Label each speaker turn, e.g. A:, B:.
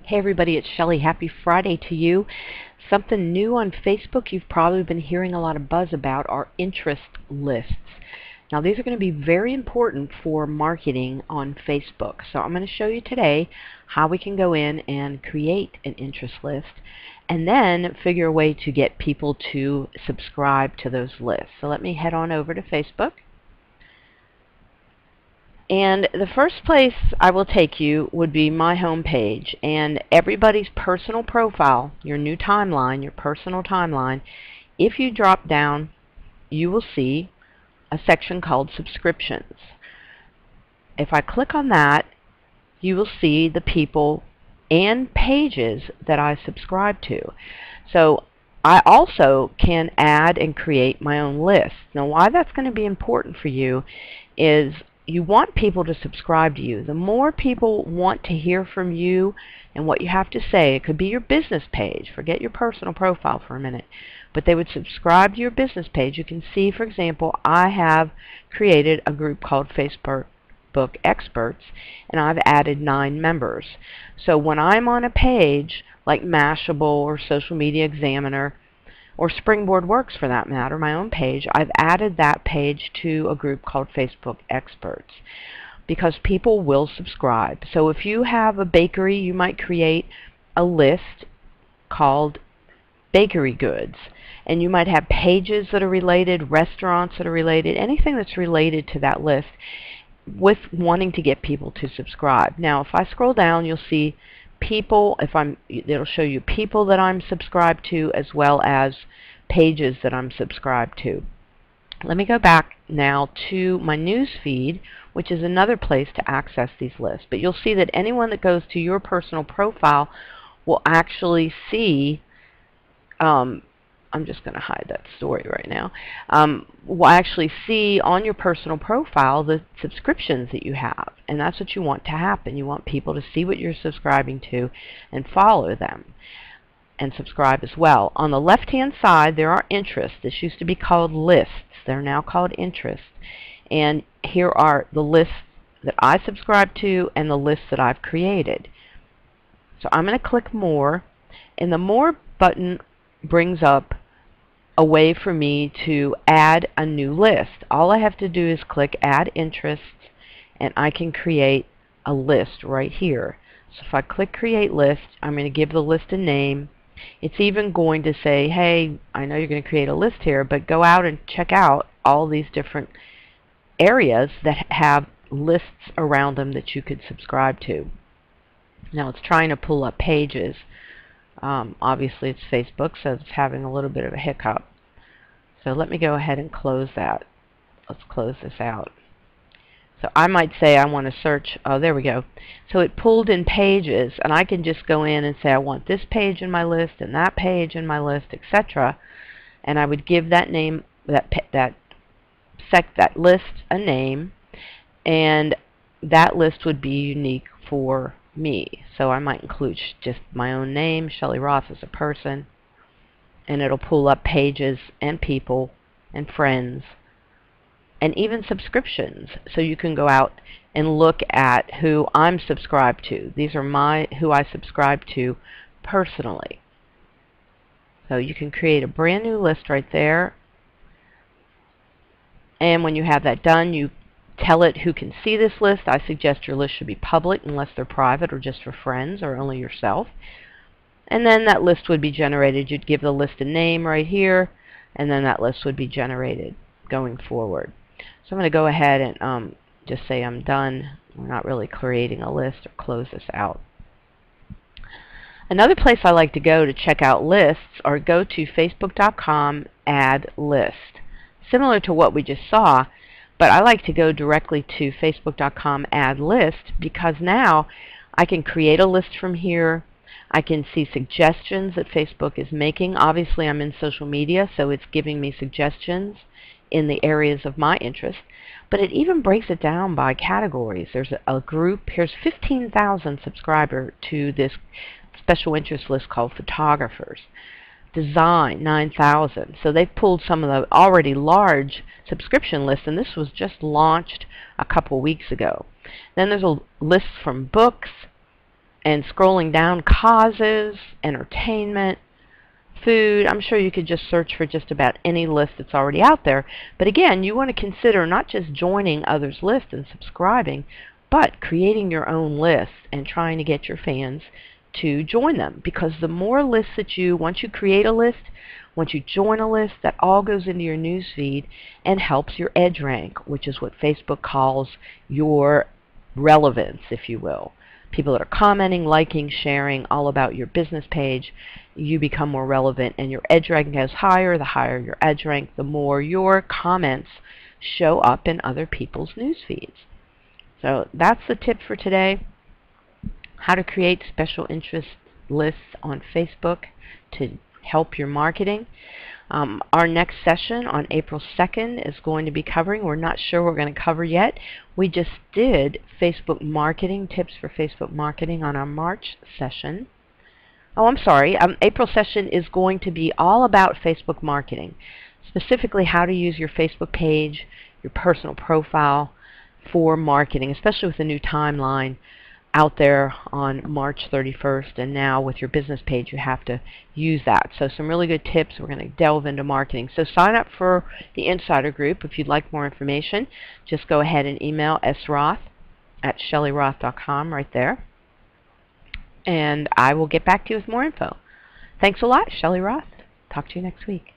A: Hey everybody, it's Shelley. Happy Friday to you. Something new on Facebook you've probably been hearing a lot of buzz about are interest lists. Now these are going to be very important for marketing on Facebook. So I'm going to show you today how we can go in and create an interest list and then figure a way to get people to subscribe to those lists. So let me head on over to Facebook. And the first place I will take you would be my home page, and everybody's personal profile, your new timeline, your personal timeline. If you drop down, you will see a section called subscriptions. If I click on that, you will see the people and pages that I subscribe to. So I also can add and create my own list. Now why that's going to be important for you is you want people to subscribe to you. The more people want to hear from you and what you have to say, it could be your business page, forget your personal profile for a minute, but they would subscribe to your business page. You can see, for example, I have created a group called Facebook Experts, and I've added 9 members. So when I'm on a page like Mashable or Social Media Examiner, or Springboard Works for that matter, my own page, I've added that page to a group called Facebook Experts because people will subscribe. So if you have a bakery, you might create a list called Bakery Goods, and you might have pages that are related, restaurants that are related, anything that's related to that list with wanting to get people to subscribe. Now if I scroll down, you'll see people. It'll show you people that I'm subscribed to as well as pages that I'm subscribed to. Let me go back now to my news feed, which is another place to access these lists. But you'll see that anyone that goes to your personal profile will actually see I'm just going to hide that story right now. Will actually see on your personal profile the subscriptions that you have, and that's what you want to happen. You want people to see what you're subscribing to and follow them and subscribe as well. On the left hand side there are interests. This used to be called lists. They're now called interests, and here are the lists that I subscribe to and the lists that I've created. So I'm going to click more, and the more button brings up a way for me to add a new list. All I have to do is click Add Interests, and I can create a list right here. So if I click Create List, I'm going to give the list a name. It's even going to say, hey, I know you're going to create a list here, but go out and check out all these different areas that have lists around them that you could subscribe to. Now it's trying to pull up pages. Obviously it's Facebook, so it's having a little bit of a hiccup. So let me go ahead and close that. Let's close this out. So I might say I want to search, oh there we go. So it pulled in pages, and I can just go in and say I want this page in my list and that page in my list, etc. And I would give that name, that list a name, and that list would be unique for me. So I might include just my own name, Shelley Ross, as a person, and it'll pull up pages and people and friends and even subscriptions. So you can go out and look at who I'm subscribed to. These are who I subscribe to personally. So you can create a brand new list right there, and when you have that done, you tell it who can see this list. I suggest your list should be public unless they're private or just for friends or only yourself. And then that list would be generated. You'd give the list a name right here, and then that list would be generated going forward. So I'm going to go ahead and just say I'm done. We're not really creating a list, or close this out. Another place I like to go to check out lists or go to facebook.com add list. Similar to what we just saw, but I like to go directly to facebook.com add list because now I can create a list from here. I can see suggestions that Facebook is making. Obviously I'm in social media, so it's giving me suggestions in the areas of my interest, but it even breaks it down by categories. There's a group, here's 15,000 subscribers to this special interest list called photographers. Design, 9,000. So they've pulled some of the already large subscription lists, and this was just launched a couple weeks ago. Then there's a list from books, and scrolling down, causes, entertainment, food. I'm sure you could just search for just about any list that's already out there. But again, you want to consider not just joining others' lists and subscribing, but creating your own lists and trying to get your fans to join them. Because the more lists that once you create a list, once you join a list, that all goes into your news feed and helps your edge rank, which is what Facebook calls your relevance, if you will. People that are commenting, liking, sharing all about your business page, you become more relevant, and your edge rank goes higher. The higher your edge rank, the more your comments show up in other people's news feeds. So that's the tip for today, how to create special interest lists on Facebook to help your marketing. Our next session on April 2nd is going to be covering, we're not sure what we're going to cover yet. We just did Facebook marketing, tips for Facebook marketing on our March session. Oh, I'm sorry. April session is going to be all about Facebook marketing, specifically how to use your Facebook page, your personal profile for marketing, especially with the new timeline out there on March 31st, and now with your business page you have to use that. So some really good tips. We're going to delve into marketing. So sign up for the Insider Group if you'd like more information. Just go ahead and email sroth@shellyroth.com right there, and I will get back to you with more info. Thanks a lot, Shelly Roth. Talk to you next week.